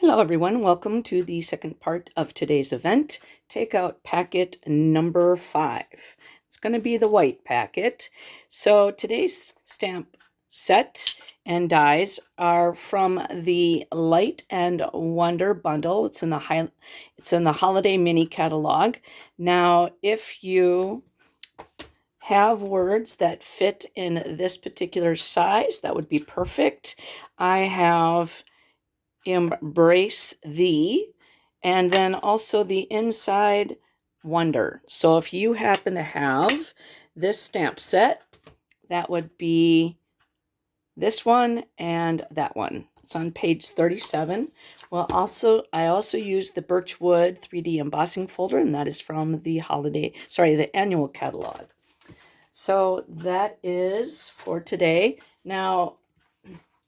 Hello everyone, welcome to the second part of today's event, takeout packet number 5. It's going to be the white packet. So today's stamp set and dies are from the Light and Wonder bundle. It's in the holiday mini catalog. Now, if you have words that fit in this particular size, that would be perfect. I have embrace thee, and then also the inside wonder. So if you happen to have this stamp set, that would be this one and that one. It's on page 37. Well, I also use the Birchwood 3D embossing folder, and that is from the the annual catalog. So that is for today. Now,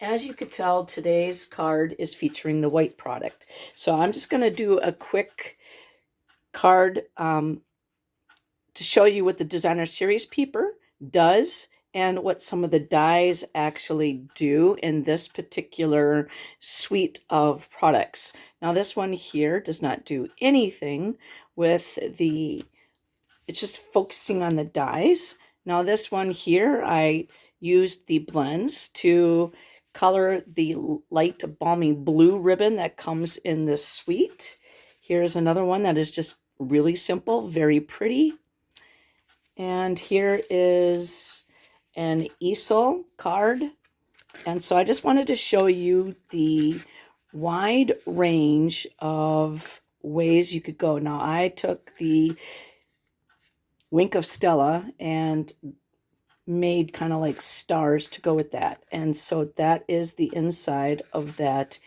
as you could tell, today's card is featuring the white product. So I'm just going to do a quick card to show you what the Designer Series paper does and what some of the dies actually do in this particular suite of products. Now, this one here does not do anything with it's just focusing on the dies. Now, this one here, I used the blends to color the light balmy blue ribbon that comes in this suite. Here's another one that is just really simple, very pretty. And here is an easel card. And so I just wanted to show you the wide range of ways you could go. Now, I took the Wink of Stella and made kind of like stars to go with that. And so that is the inside of that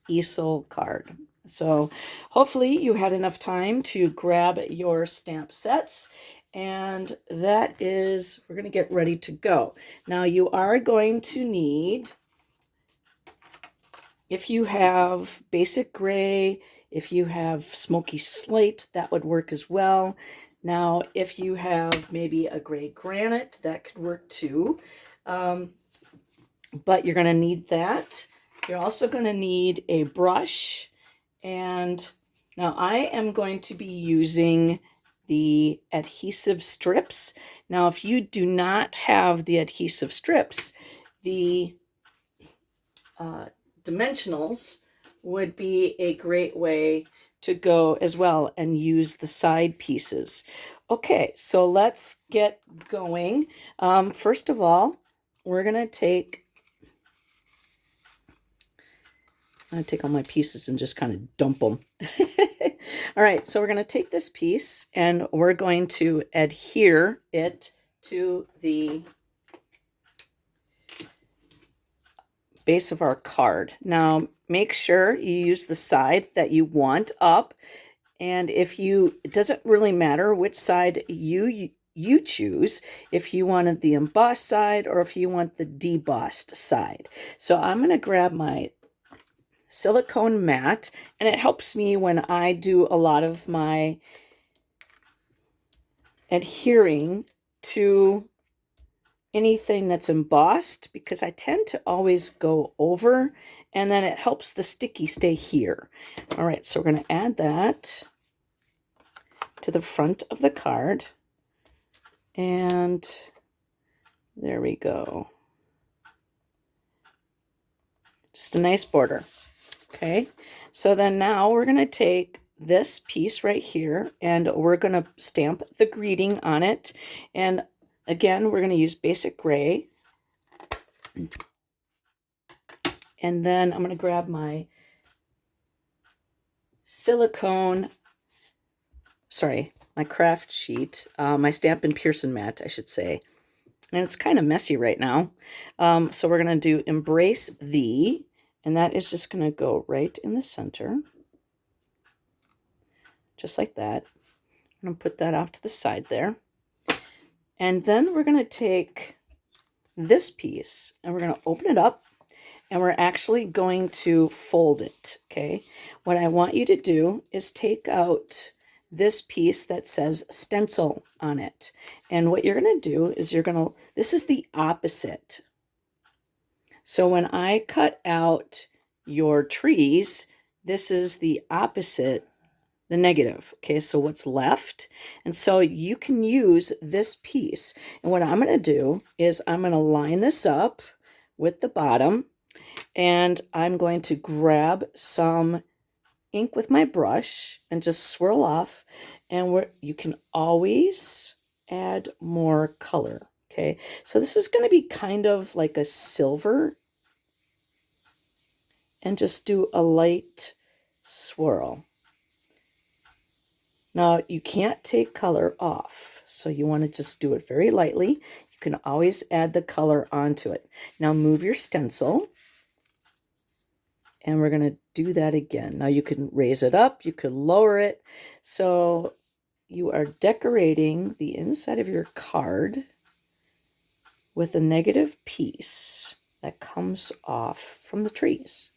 easel card. So hopefully you had enough time to grab your stamp sets, and that is, we're going to get ready to go. Now you are going to need, if you have basic gray, if you have smoky slate, that would work as well. Now, if you have maybe a gray granite, that could work too. But you're going to need that. You're also going to need a brush. And now I am going to be using the adhesive strips. Now, if you do not have the adhesive strips, the dimensionals would be a great way to go as well and use the side pieces. Okay, so let's get going. First of all, we're going to take all my pieces and just kind of dump them. All right, so we're going to take this piece and we're going to adhere it to the base of our card. Now, make sure you use the side that you want up. And it doesn't really matter which side you choose, if you wanted the embossed side or if you want the debossed side. So I'm going to grab my silicone mat, and it helps me when I do a lot of my adhering to anything that's embossed, because I tend to always go over, and then it helps the sticky stay here. All right, so we're going to add that to the front of the card, and there we go. Just a nice border. Okay, so then now we're going to take this piece right here and we're going to stamp the greeting on it. And again, we're going to use basic gray. And then I'm going to grab my my craft sheet, my Stampin' Pearson mat, I should say. And it's kind of messy right now. So we're going to do Embrace Thee. And that is just going to go right in the center. Just like that. I'm going to put that off to the side there. And then we're going to take this piece and we're going to open it up, and we're actually going to fold it, okay? What I want you to do is take out this piece that says stencil on it. And what you're going to do is this is the opposite. So when I cut out your trees, this is the opposite, the negative. Okay, so what's left? And so you can use this piece. And what I'm going to do is I'm going to line this up with the bottom, and I'm going to grab some ink with my brush and just swirl off, and you can always add more color. Okay, so this is going to be kind of like a silver, and just do a light swirl. Now you can't take color off, so you want to just do it very lightly. You can always add the color onto it. Now move your stencil, and we're going to do that again. Now you can raise it up, you could lower it. So you are decorating the inside of your card with a negative piece that comes off from the trees.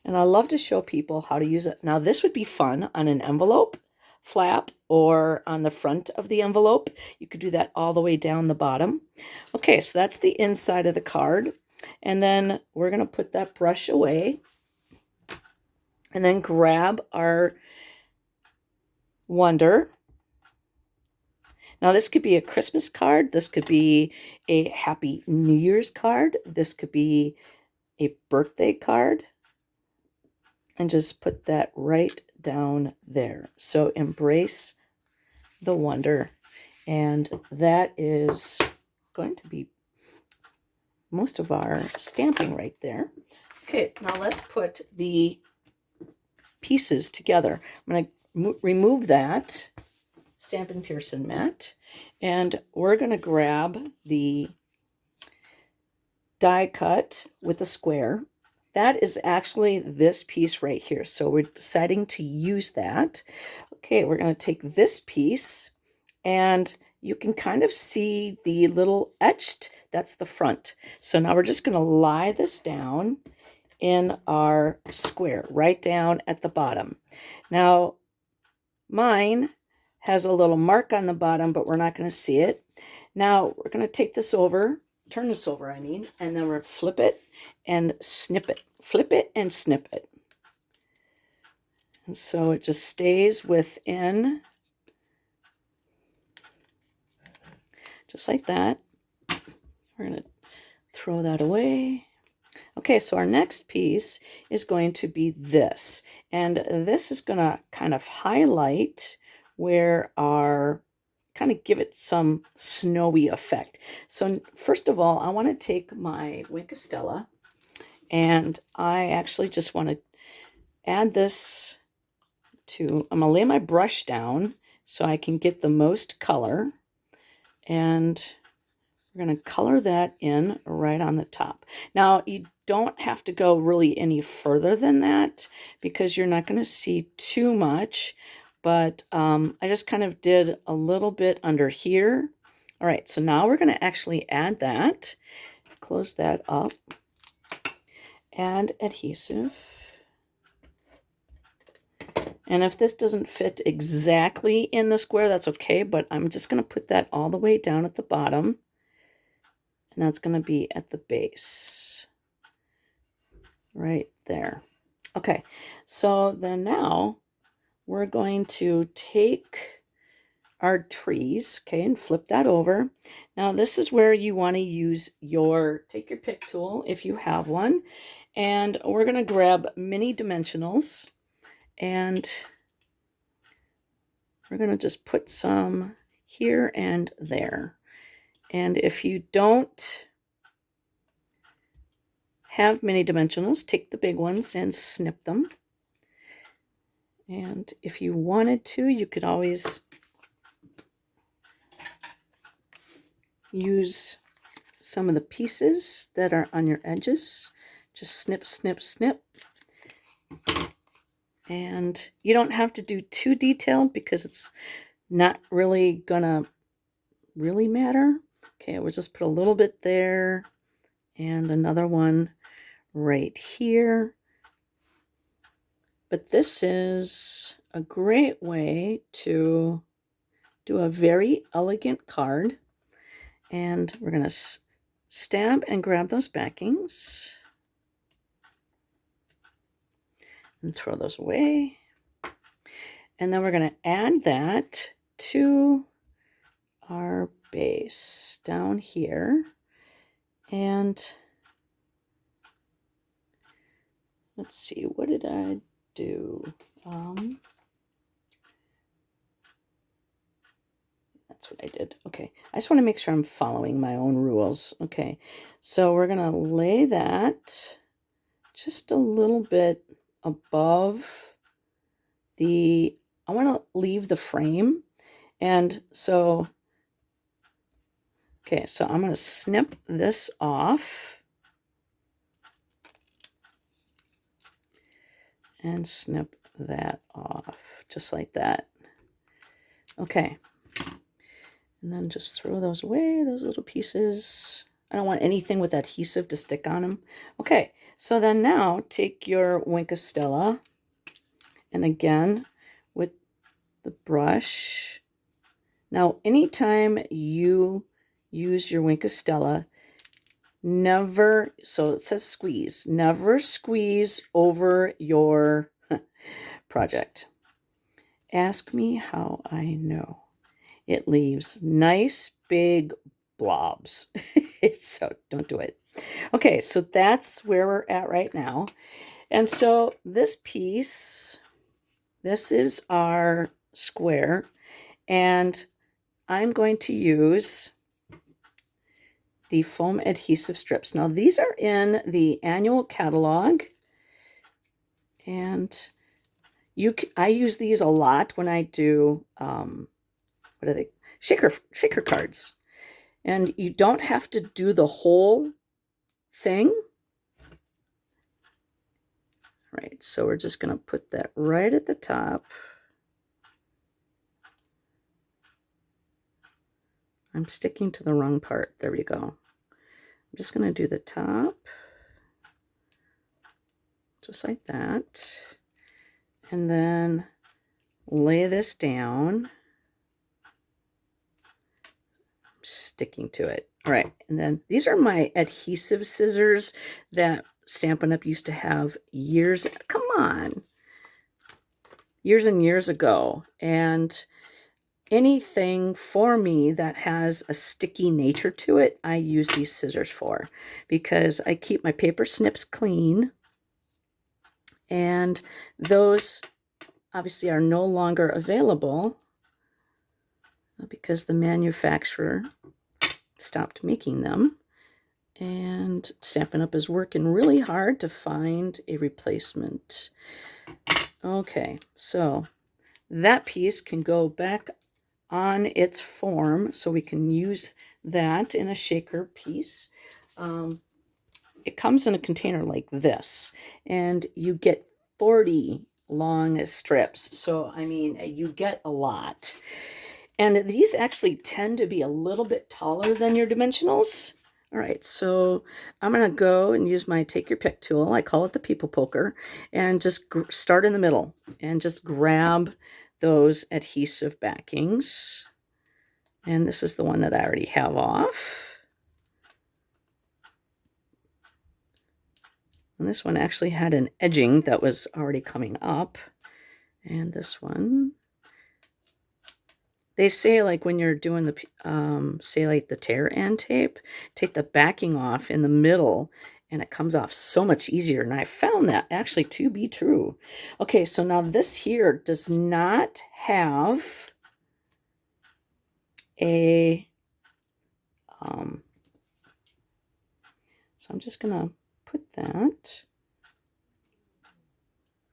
And I love to show people how to use it. Now this would be fun on an envelope flap or on the front of the envelope. You could do that all the way down the bottom. Okay, so that's the inside of the card. And then we're going to put that brush away and then grab our Wonder. Now this could be a Christmas card. This could be a Happy New Year's card. This could be a birthday card. And just put that right down there. So embrace the wonder. And that is going to be most of our stamping right there. Okay, now let's put the pieces together. I'm going to remove that Stampin' Pearson mat, and we're going to grab the die cut with the square. That is actually this piece right here. So we're deciding to use that. Okay, we're going to take this piece, and you can kind of see the little etched, that's the front. So now we're just going to lie this down in our square, right down at the bottom. Now, mine has a little mark on the bottom, but we're not going to see it. Now, we're going to take this over, turn this over, I mean, and then we're flip it and snip it. Flip it and snip it. And so it just stays within, just like that. We're going to throw that away. Okay, so our next piece is going to be this. And this is going to kind of highlight where our, kind of give it some snowy effect. So first of all, I want to take my Wink of Stella, and I actually just want to add this to, I'm going to lay my brush down so I can get the most color. And we're going to color that in right on the top. Now, you don't have to go really any further than that because you're not going to see too much. But I just kind of did a little bit under here. All right, so now we're going to actually add that. Close that up. Add adhesive. And if this doesn't fit exactly in the square, that's okay, but I'm just going to put that all the way down at the bottom. And that's going to be at the base. Right there. Okay, so then now we're going to take our trees, okay, and flip that over. Now this is where you want to use take your pick tool if you have one. And we're going to grab mini dimensionals, and we're going to just put some here and there. And if you don't have mini dimensionals, take the big ones and snip them. And if you wanted to, you could always use some of the pieces that are on your edges. Just snip, snip, snip. And you don't have to do too detailed because it's not really gonna really matter. Okay, we'll just put a little bit there and another one right here. But this is a great way to do a very elegant card. And we're going to stab and grab those backings. and throw those away. And then we're going to add that to our base down here. And let's see, what did I do? That's what I did. Okay, I just want to make sure I'm following my own rules. Okay, so we're going to lay that just a little bit above the, I want to leave the frame. And so, okay, so I'm going to snip this off and snip that off, just like that. Okay, and then just throw those away, those little pieces. I don't want anything with adhesive to stick on them. Okay, so then now take your Wink of Stella, and again, with the brush. Now, anytime you use your Wink of Stella, never, so it says squeeze, never squeeze over your project. Ask me how I know. It leaves nice big blobs. So don't do it. Okay, so that's where we're at right now. And so this piece, this is our square, and I'm going to use the foam adhesive strips. Now these are in the annual catalog, and I use these a lot when I do what are they? Shaker cards. And you don't have to do the whole thing. All right, so we're just going to put that right at the top. I'm sticking to the wrong part. There we go. I'm just going to do the top, just like that. And then lay this down. I'm sticking to it. All right, and then these are my adhesive scissors that Stampin' Up! Used to have years, come on, years and years ago. And anything for me that has a sticky nature to it, I use these scissors for, because I keep my paper snips clean, and those obviously are no longer available because the manufacturer stopped making them, and Stampin' Up! Is working really hard to find a replacement. Okay, so that piece can go back on its form, so we can use that in a shaker piece. It comes in a container like this, and you get 40 long strips. So, I mean, you get a lot. And these actually tend to be a little bit taller than your dimensionals. All right, so I'm going to go and use my Take Your Pick tool. I call it the People Poker, and just start in the middle and just grab those adhesive backings. And this is the one that I already have off. And this one actually had an edging that was already coming up. And this one, they say, like, when you're doing the, say, like the tear end tape, take the backing off in the middle, and it comes off so much easier. And I found that actually to be true. Okay, so now this here does not have a, so I'm just going to put that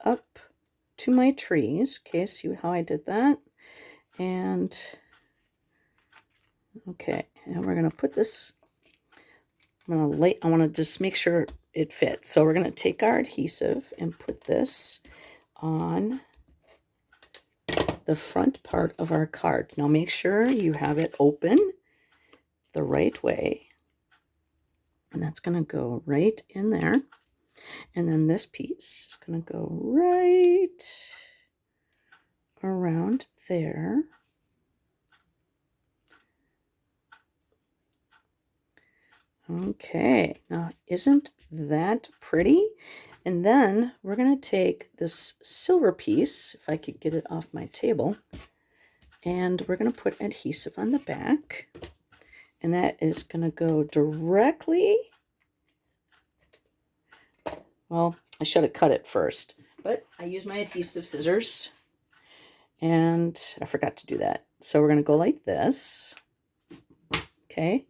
up to my trees. Okay, see how I did that? And okay, and we're going to put this, I want to just make sure it fits. So we're going to take our adhesive and put this on the front part of our card. Now make sure you have it open the right way. And that's going to go right in there. And then this piece is going to go right around there. Okay, now isn't that pretty? And then we're going to take this silver piece, if I could get it off my table, and we're going to put adhesive on the back. And that is going to go directly, well, I should have cut it first, but I use my adhesive scissors, and I forgot to do that. So we're going to go like this, okay?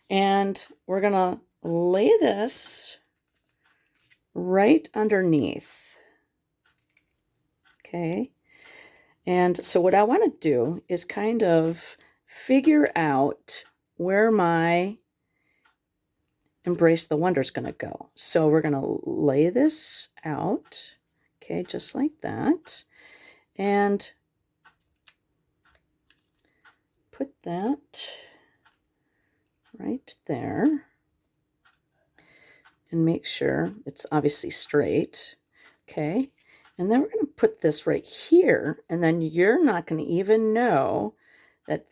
And we're going to lay this right underneath, okay? And so what I want to do is kind of figure out where my Embrace the Wonder is going to go. So we're going to lay this out, okay, just like that. And put that right there. And make sure it's obviously straight, okay? And then we're going to put this right here, and then you're not going to even know that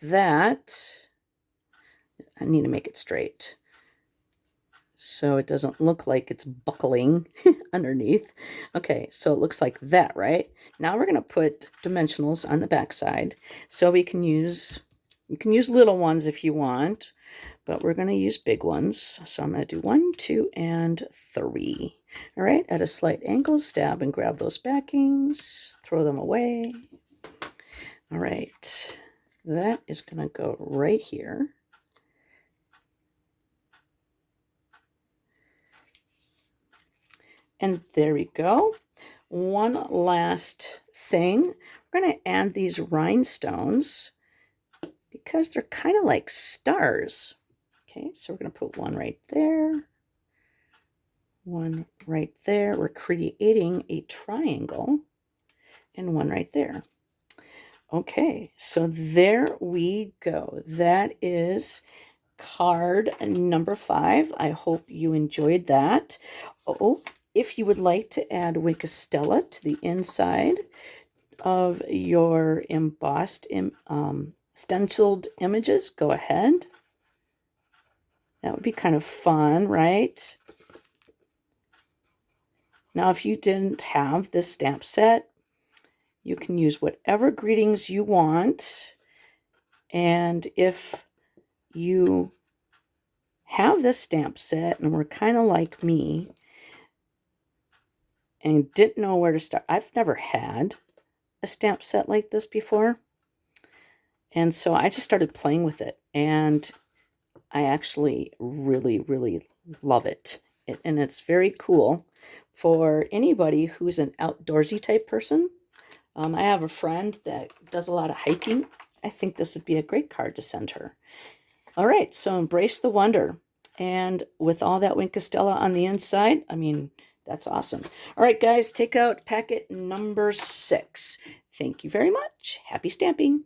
I need to make it straight so it doesn't look like it's buckling underneath. Okay, so it looks like that, right? Now we're going to put dimensionals on the back side. So you can use little ones if you want, but we're going to use big ones. So I'm going to do 1, 2, and 3. All right, at a slight angle, stab and grab those backings, throw them away. All right, that is going to go right here. And there we go. One last thing. We're going to add these rhinestones because they're kind of like stars. Okay, so we're going to put one right there. One right there. We're creating a triangle. And one right there. Okay, so there we go. That is card number 5. I hope you enjoyed that. Oh, if you would like to add Wink of Stella to the inside of your embossed, stenciled images, go ahead. That would be kind of fun, right? Now, if you didn't have this stamp set, you can use whatever greetings you want. And if you have this stamp set and were kind of like me and didn't know where to start, I've never had a stamp set like this before. And so I just started playing with it, and I actually really, really love it. And it's very cool for anybody who's an outdoorsy type person. I have a friend that does a lot of hiking. I think this would be a great card to send her. All right, so Embrace the Wonder. And with all that Wink of Stella on the inside, I mean, that's awesome. All right, guys, take out packet number 6. Thank you very much. Happy stamping.